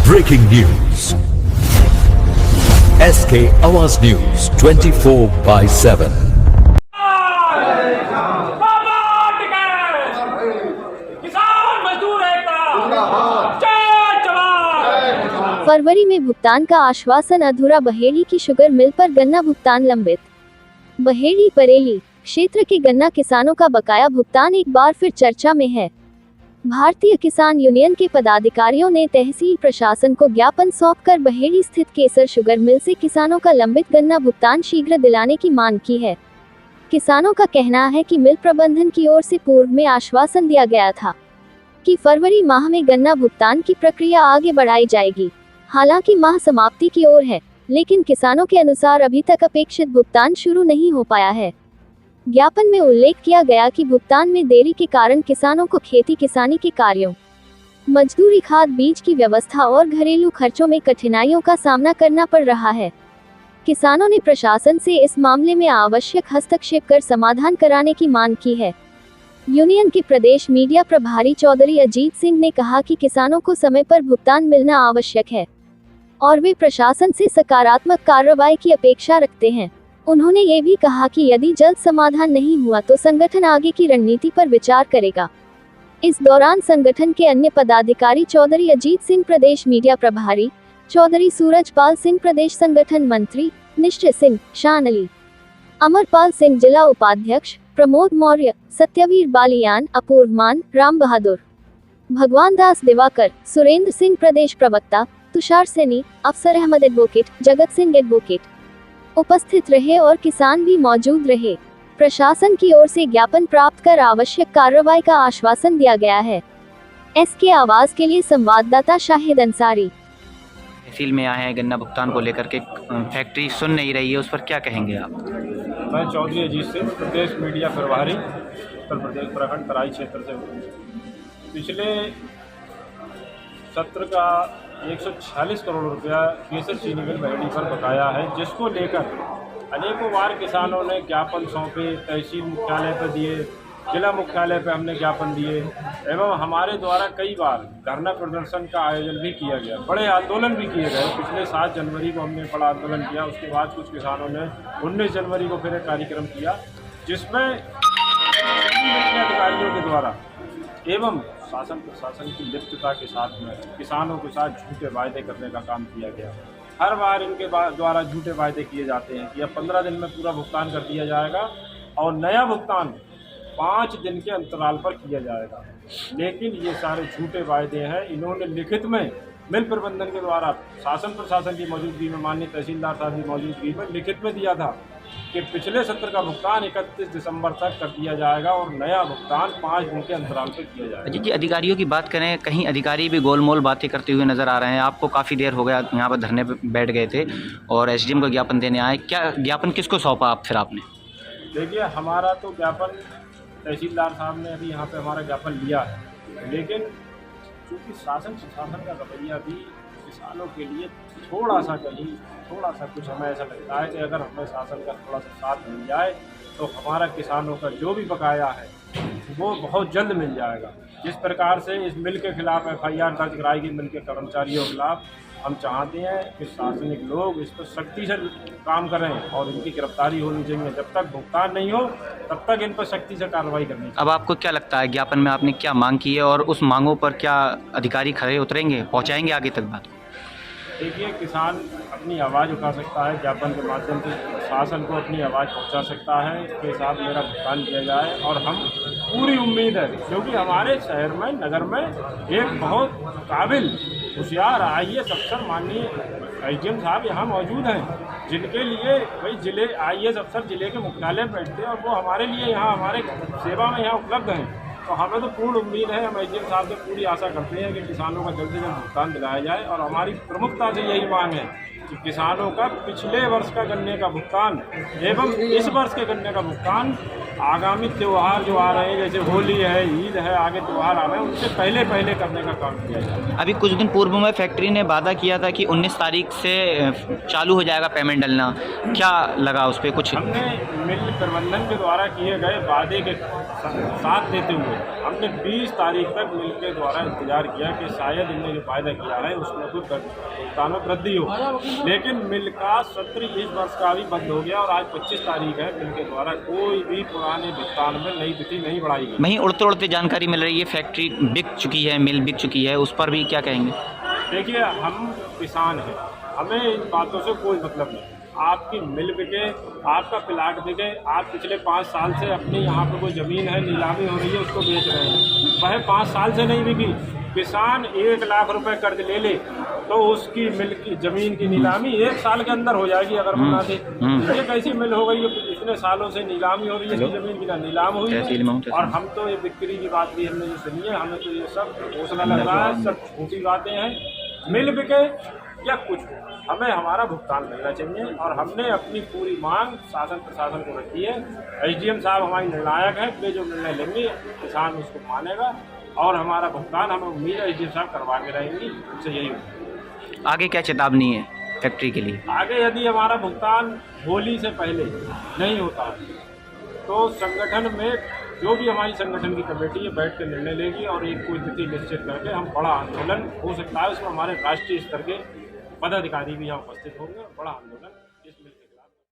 Breaking news. SK Awaaz News 24/7. फरवरी में भुगतान का आश्वासन अधूरा, बहेड़ी की शुगर मिल पर गन्ना भुगतान लंबित। बहेड़ी बरेली क्षेत्र के गन्ना किसानों का बकाया भुगतान एक बार फिर चर्चा में है। भारतीय किसान यूनियन के पदाधिकारियों ने तहसील प्रशासन को ज्ञापन सौंपकर बहेड़ी स्थित केसर शुगर मिल से किसानों का लंबित गन्ना भुगतान शीघ्र दिलाने की मांग की है। किसानों का कहना है कि मिल प्रबंधन की ओर से पूर्व में आश्वासन दिया गया था कि फरवरी माह में गन्ना भुगतान की प्रक्रिया आगे बढ़ाई जाएगी। हालांकि माह समाप्ति की ओर है, लेकिन किसानों के अनुसार अभी तक अपेक्षित भुगतान शुरू नहीं हो पाया है। ज्ञापन में उल्लेख किया गया कि भुगतान में देरी के कारण किसानों को खेती किसानी के कार्यों, मजदूरी, खाद बीज की व्यवस्था और घरेलू खर्चों में कठिनाइयों का सामना करना पड़ रहा है। किसानों ने प्रशासन से इस मामले में आवश्यक हस्तक्षेप कर समाधान कराने की मांग की है। यूनियन के प्रदेश मीडिया प्रभारी चौधरी अजीत सिंह ने कहा कि किसानों को समय पर भुगतान मिलना आवश्यक है और वे प्रशासन से सकारात्मक कार्रवाई की अपेक्षा रखते हैं। उन्होंने ये भी कहा कि यदि जल्द समाधान नहीं हुआ तो संगठन आगे की रणनीति पर विचार करेगा। इस दौरान संगठन के अन्य पदाधिकारी चौधरी अजीत सिंह प्रदेश मीडिया प्रभारी, चौधरी सूरजपाल सिंह प्रदेश संगठन मंत्री, निश्चित सिंह, शान अली, अमरपाल सिंह जिला उपाध्यक्ष, प्रमोद मौर्य, सत्यवीर बालियान, अपूर्व मान, राम बहादुर, भगवान दास दिवाकर, सुरेंद्र सिंह प्रदेश प्रवक्ता, तुषार सैनी, अफसर अहमद एडवोकेट, जगत सिंह एडवोकेट उपस्थित रहे और किसान भी मौजूद रहे। प्रशासन की ओर से ज्ञापन प्राप्त कर आवश्यक कार्रवाई का आश्वासन दिया गया है। एसके आवाज के लिए संवाददाता शाहिद अंसारी। तहसील में आए हैं गन्ना भुगतान को लेकर के, फैक्ट्री सुन नहीं रही है, उस पर क्या कहेंगे आप? मैं चौधरी अजीत सिंह प्रदेश मीडिया प्रभारी, उत्तर प्रदेश प्रखंड तराई क्षेत्र से हूँ। पिछले सत्र का 146 करोड़ रुपया केसर चीनी मिल बहेड़ी पर बकाया है, जिसको लेकर अनेकों बार किसानों ने ज्ञापन सौंपे, तहसील मुख्यालय पर दिए, जिला मुख्यालय पर हमने ज्ञापन दिए एवं हमारे द्वारा कई बार धरना प्रदर्शन का आयोजन भी किया गया, बड़े आंदोलन भी किए गए। पिछले 7 जनवरी को हमने बड़ा आंदोलन किया, उसके बाद कुछ किसानों ने 19 जनवरी को फिर एक कार्यक्रम किया, जिसमें अधिकारियों के द्वारा एवं शासन प्रशासन की लिप्तता के साथ में किसानों के साथ झूठे वायदे करने का काम किया गया। हर बार इनके द्वारा झूठे वायदे किए जाते हैं कि अब 15 दिन में पूरा भुगतान कर दिया जाएगा और नया भुगतान 5 दिन के अंतराल पर किया जाएगा। लेकिन ये सारे झूठे वायदे हैं। इन्होंने लिखित में मिल प्रबंधन के द्वारा शासन प्रशासन की मौजूदगी में, माननीय तहसीलदार साहब की मौजूदगी में लिखित में दिया था कि पिछले सत्र का भुगतान 31 दिसंबर तक कर दिया जाएगा और नया भुगतान 5 दिन के अंतराल पर किया जाएगा। जी, अधिकारियों की बात करें, कहीं अधिकारी भी गोलमोल बातें करते हुए नजर आ रहे हैं। आपको काफ़ी देर हो गया यहाँ पर धरने पर बैठ गए थे और एसडीएम को ज्ञापन देने आए, क्या ज्ञापन किसको सौंपा आप फिर आपने? देखिए, हमारा तो ज्ञापन तहसीलदार साहब ने अभी यहाँ पे हमारा ज्ञापन लिया है, लेकिन चूँकि शासन प्रशासन का रवैया भी किसानों के लिए थोड़ा सा कुछ हमें ऐसा लगता है कि अगर हमें शासन का थोड़ा सा साथ मिल जाए तो हमारा किसानों का जो भी बकाया है वो बहुत जल्द मिल जाएगा। जिस प्रकार से इस मिल के खिलाफ FIR दर्ज कराई गई, मिल के कर्मचारियों के खिलाफ, हम चाहते हैं कि शासनिक लोग इस पर सख्ती से काम करें और इनकी गिरफ्तारी होनी चाहिए। जब तक भुगतान नहीं हो तब तक इन पर सख्ती से कार्रवाई करनी चाहिए। अब आपको क्या लगता है, ज्ञापन में आपने क्या मांग की है और उस मांगों पर क्या अधिकारी खड़े उतरेंगे, पहुँचाएंगे आगे तक बात? देखिए, किसान अपनी आवाज़ उठा सकता है, ज्ञापन के माध्यम से शासन को अपनी आवाज़ पहुंचा सकता है कि साहब मेरा भुगतान किया जाए। और हम पूरी उम्मीद है, क्योंकि हमारे शहर में, नगर में एक बहुत काबिल, होशियार IAS अफसर माननीय SDM साहब यहाँ मौजूद हैं, जिनके लिए भाई जिले IAS अफसर जिले के मुख्यालय में बैठते हैं और वो हमारे लिए यहाँ हमारे सेवा में यहाँ उपलब्ध हैं। तो हमें तो पूर्ण उम्मीद है, हम SDM साहब से पूरी आशा करते हैं कि किसानों का जल्द से जल्द भुगतान दिलाया जाए। और हमारी प्रमुखता से यही मांग है कि किसानों का पिछले वर्ष का गन्ने का भुगतान एवं इस वर्ष के गन्ने का भुगतान आगामी त्यौहार जो आ रहे हैं, जैसे होली है, ईद है, आगे त्यौहार आ रहे हैं, उनसे पहले पहले करने का काम किया जाए। अभी कुछ दिन पूर्व में फैक्ट्री ने वादा किया था कि 19 तारीख से चालू हो जाएगा पेमेंट डलना, क्या लगा उस पर कुछ? हमने मिल प्रबंधन के द्वारा किए गए वादे के साथ देते हुए हमने 20 तारीख तक मिल के द्वारा इंतजार किया कि शायद इनने जो वायदा किया है उसमें कुछ भुगतान में वृद्धि हो, लेकिन मिल का सत्र इस वर्ष का भी बंद हो गया और आज 25 तारीख है। मिल के द्वारा कोई भी पुराने भुगतान में नई तिथि नहीं बढ़ाई गई। वहीं उड़ते उड़ते जानकारी मिल रही है फैक्ट्री बिक चुकी है, मिल बिक चुकी है, उस पर भी क्या कहेंगे? देखिए, हम किसान हैं, हमें इन बातों से कोई मतलब नहीं। आपकी मिल बिके, आपका प्लाट बिके, आप पिछले 5 साल से अपनी यहाँ पे कोई ज़मीन है, नीलामी हो रही है, उसको बेच रहे हैं, वह 5 साल से नहीं बिकी। किसान 1 लाख रुपए कर्ज ले ले तो उसकी मिल की ज़मीन की नीलामी 1 साल के अंदर हो जाएगी अगर बना दे। ये कैसी मिल हो गई है, इतने सालों से नीलामी हो रही है, इसकी ज़मीन की ना नीलाम हुई है। और हम तो ये बिक्री की बात भी हमने जो सुनी है, हमें तो ये सब हौसला लग रहा है, सब झूठी बातें हैं। मिल बिके या कुछ हो, हमें हमारा भुगतान मिलना चाहिए और हमने अपनी पूरी मांग शासन प्रशासन को रखी है। एसडीएम साहब हमारी निर्णायक है, वे जो निर्णय लेंगे किसान उसको मानेगा और हमारा भुगतान हमें उम्मीद है एसडीएम साहब करवा के रहेंगी। उनसे यही होगा। आगे क्या चेतावनी है फैक्ट्री के लिए? आगे यदि हमारा भुगतान होली से पहले नहीं होता तो संगठन में जो भी हमारी संगठन की कमेटी है बैठ कर निर्णय लेगी और एक कोई तिथि निश्चित करके हम बड़ा आंदोलन हो सकता है। उसमें हमारे राष्ट्रीय स्तर के पदाधिकारी भी यहाँ उपस्थित होंगे। बड़ा आंदोलन इसमें